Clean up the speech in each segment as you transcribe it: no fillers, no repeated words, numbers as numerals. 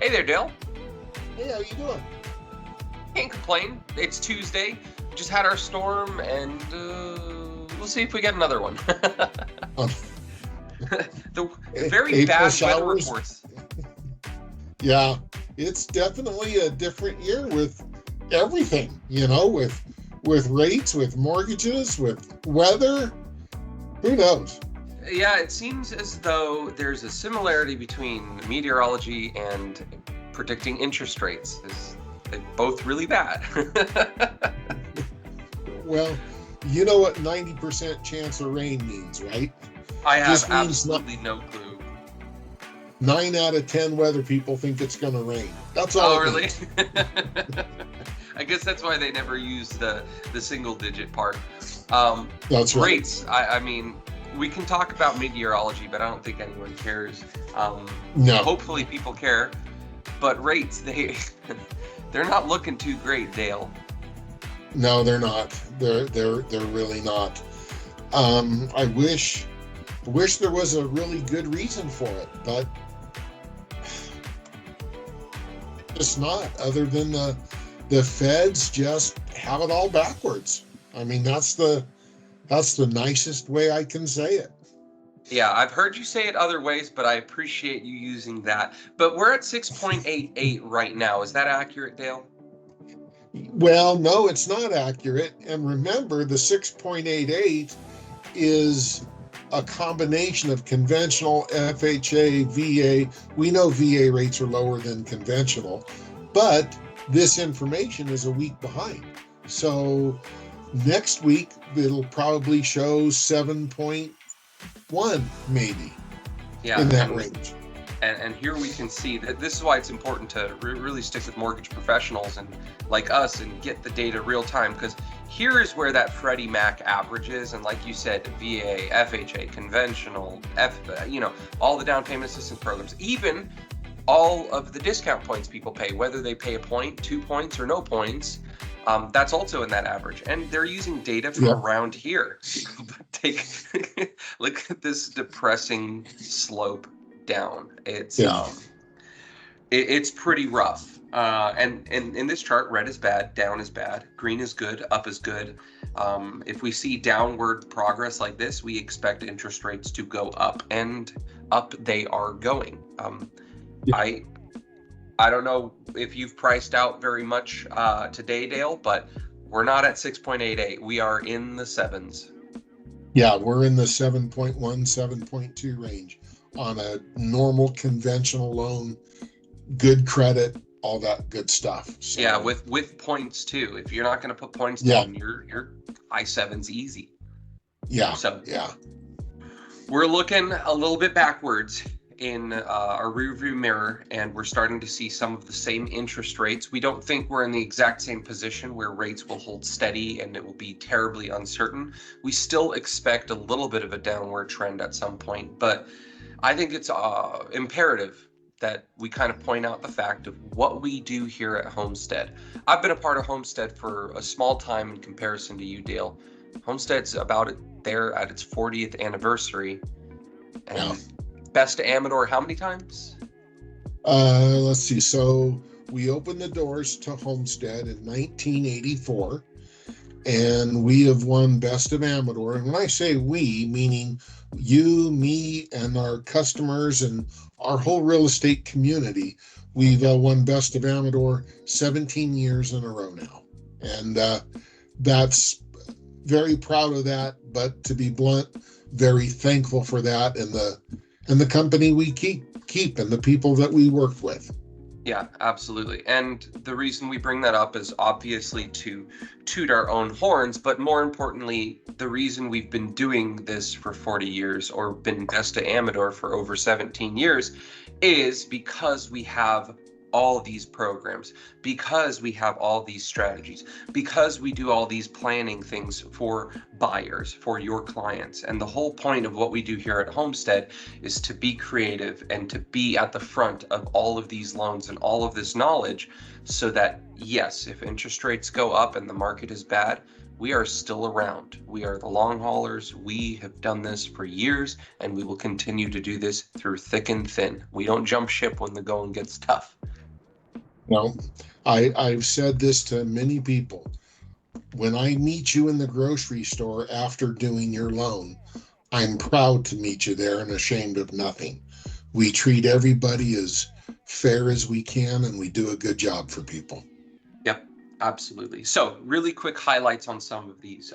Hey there, Dale. Hey, how you doing? Can't complain. It's Tuesday. Just had our storm, and we'll see if we get another one. Um, The very April bad weather showers. reports. Yeah, it's definitely a different year with everything. With rates, with mortgages, with weather. Who knows? Yeah, it seems as though there's a similarity between meteorology and predicting interest rates. They're both really bad. Well, you know what 90% chance of rain means, right? I have Just means not absolutely no clue. 9 out of 10 weather people think it's going to rain. That's all Oh, it really? means. I guess that's why they never use the single digit part. That's right. Rates. I mean, we can talk about meteorology, but I don't think anyone cares. No, Hopefully, people care. But rates, they're not looking too great, Dale. no, they're not. They're really not. I wish there was a really good reason for it, but it's not. Other than the feds just have it all backwards. I mean, that's the nicest way I can say it. Yeah, I've heard you say it other ways, but I appreciate you using that. But we're at 6.88 right now. Is that accurate, Dale? Well, no, it's not accurate. And remember, the 6.88 is a combination of conventional, FHA, VA. We know VA rates are lower than conventional, but this information is a week behind. So next week, it'll probably show 7.1, maybe, Yeah, in that range. and here we can see that this is why it's important to really stick with mortgage professionals and like us and get the data real time, because here is where that Freddie Mac averages, and like you said, VA, FHA, conventional, all the down payment assistance programs, even all of the discount points people pay, whether they pay a point, 2 points, or no points. That's also in that average, and they're using data from around here. Take look at this depressing slope down. It's pretty rough. And in this chart, red is bad, down is bad, green is good, up is good. If we see downward progress like this, we expect interest rates to go up, and up they are going. I don't know if you've priced out very much today, Dale, but we're not at 6.88. We are in the sevens. Yeah, we're in the 7.1, 7.2 range on a normal conventional loan, good credit, all that good stuff. So, yeah, with points too. If you're not going to put points yeah, down, you're high sevens easy. yeah, So yeah. we're looking a little bit backwards in our rearview mirror, and we're starting to see some of the same interest rates. We don't think we're in the exact same position where rates will hold steady and it will be terribly uncertain. We still expect a little bit of a downward trend at some point, but I think it's imperative that we kind of point out the fact of what we do here at Homestead. I've been a part of Homestead for a small time in comparison to you, Dale. Homestead's about there at its 40th anniversary. And Yeah. Best Amador how many times? Let's see. So we opened the doors to Homestead in 1984, and we have won Best of Amador. And when I say we, meaning you, me, and our customers and our whole real estate community, we've won Best of Amador 17 years in a row now. And that's very proud of that, but to be blunt, very thankful for that, and the company we keep and the people that we work with. Yeah, absolutely. And the reason we bring that up is obviously to toot our own horns, but more importantly, the reason we've been doing this for 40 years or been Best of Amador for over 17 years is because we have all these programs, because we have all these strategies, because we do all these planning things for buyers, for your clients. And the whole point of what we do here at Homestead is to be creative and to be at the front of all of these loans and all of this knowledge, so that yes, if interest rates go up and the market is bad, we are still around. We are the long haulers. We have done this for years, and we will continue to do this through thick and thin. We don't jump ship when the going gets tough. No, I've said this to many people. When I meet you in the grocery store after doing your loan, I'm proud to meet you there and ashamed of nothing. We treat everybody as fair as we can, and we do a good job for people. Yep, absolutely. So really quick highlights on some of these.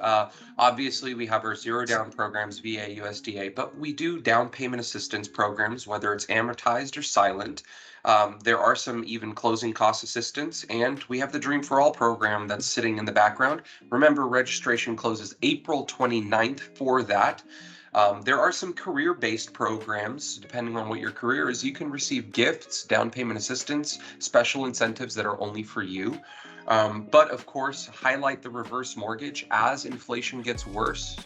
Obviously, we have our zero down programs via USDA, but we do down payment assistance programs, whether it's amortized or silent. There are some even closing cost assistance, and we have the Dream for All program that's sitting in the background. Remember, registration closes April 29th for that. There are some career-based programs, depending on what your career is. You can receive gifts, down payment assistance, special incentives that are only for you. But of course, highlight the reverse mortgage as inflation gets worse.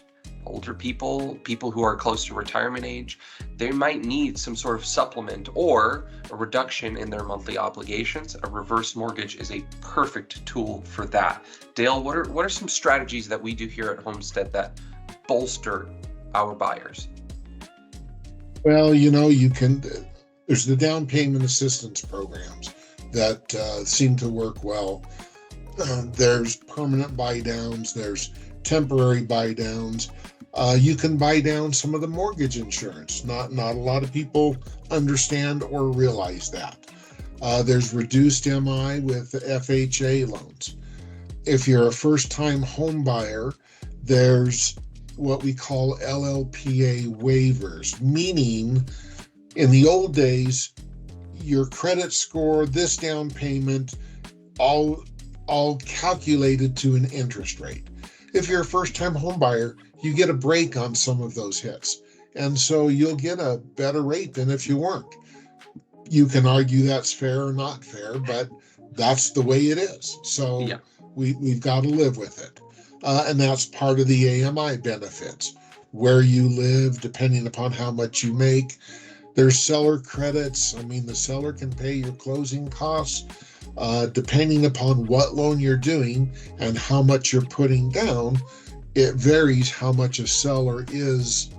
Older people who are close to retirement age, they might need some sort of supplement or a reduction in their monthly obligations. A reverse mortgage is a perfect tool for that. Dale, what are some strategies that we do here at Homestead that bolster our buyers? Well, there's the down payment assistance programs that seem to work well. There's permanent buy downs, there's temporary buy downs. You can buy down some of the mortgage insurance. Not a lot of people understand or realize that. There's reduced MI with FHA loans. If you're a first-time home buyer, there's what we call LLPA waivers, meaning in the old days, your credit score, this down payment, all calculated to an interest rate. If you're a first-time home buyer, you get a break on some of those hits. And so you'll get a better rate than if you weren't. You can argue that's fair or not fair, but that's the way it is. So yeah. We've got to live with it. And that's part of the AMI benefits. Where you live, depending upon how much you make. There's seller credits. I mean, the seller can pay your closing costs. Depending upon what loan you're doing and how much you're putting down, it varies how much a seller is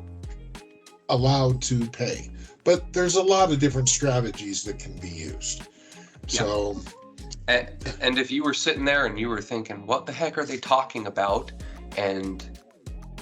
allowed to pay. But there's a lot of different strategies that can be used. Yeah. So, and if you were sitting there and you were thinking, what the heck are they talking about? And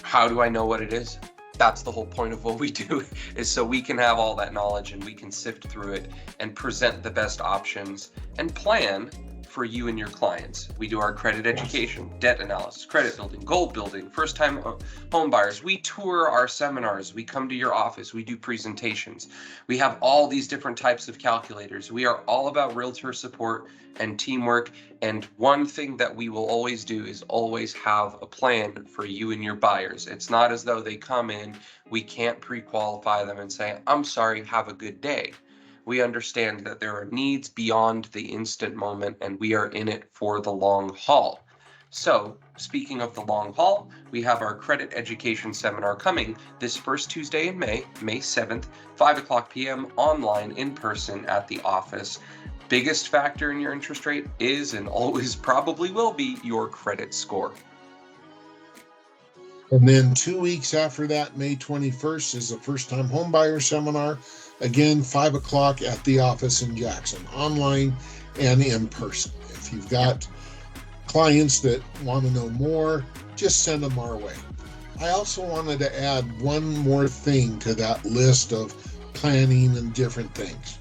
how do I know what it is? That's the whole point of what we do, is so we can have all that knowledge and we can sift through it and present the best options and plan for you and your clients. We do our credit education, debt analysis, credit building, goal building, first-time home buyers. We tour our seminars. We come to your office. We do presentations. We have all these different types of calculators. We are all about realtor support and teamwork. And one thing that we will always do is always have a plan for you and your buyers. It's not as though they come in, we can't pre-qualify them and say, I'm sorry, have a good day. We understand that there are needs beyond the instant moment, and we are in it for the long haul. So, speaking of the long haul, we have our credit education seminar coming this first Tuesday in May, May 7th, 5:00 p.m. online, in person at the office. Biggest factor in your interest rate is, and always probably will be, your credit score. And then 2 weeks after that, May 21st, is a first-time homebuyer seminar. Again, 5:00 at the office in Jackson, online and in person. If you've got clients that want to know more, just send them our way. I also wanted to add one more thing to that list of planning and different things.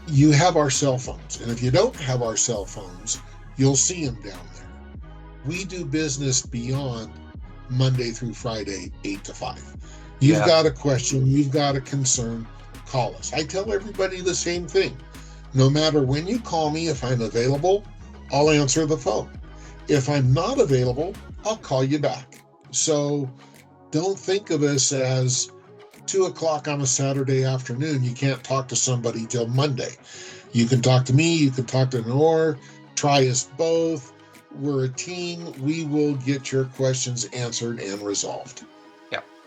You have our cell phones, and if you don't have our cell phones, you'll see them down there. We do business beyond Monday through Friday, 8 to 5. You've got a question, you've got a concern, call us. I tell everybody the same thing. No matter when you call me, if I'm available, I'll answer the phone. If I'm not available, I'll call you back. So don't think of us as 2:00 on a Saturday afternoon. You can't talk to somebody till Monday. You can talk to me, you can talk to Nor, try us both. We're a team. We will get your questions answered and resolved.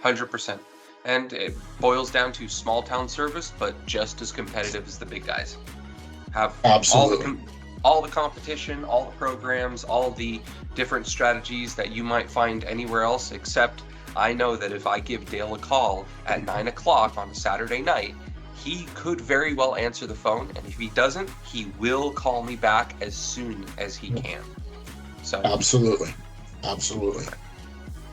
100%. And it boils down to small town service, but just as competitive as the big guys. Have Absolutely all the competition, all the programs, all the different strategies that you might find anywhere else, except I know that if I give Dale a call at 9 o'clock on a Saturday night, he could very well answer the phone, and if he doesn't, he will call me back as soon as he can. So Absolutely.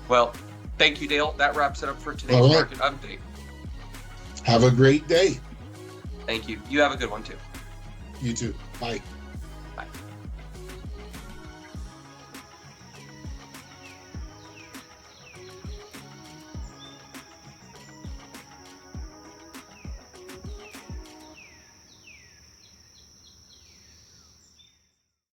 Well, thank you, Dale. That wraps it up for today's All right. market update. Have a great day. Thank you. You have a good one too. You too. Bye.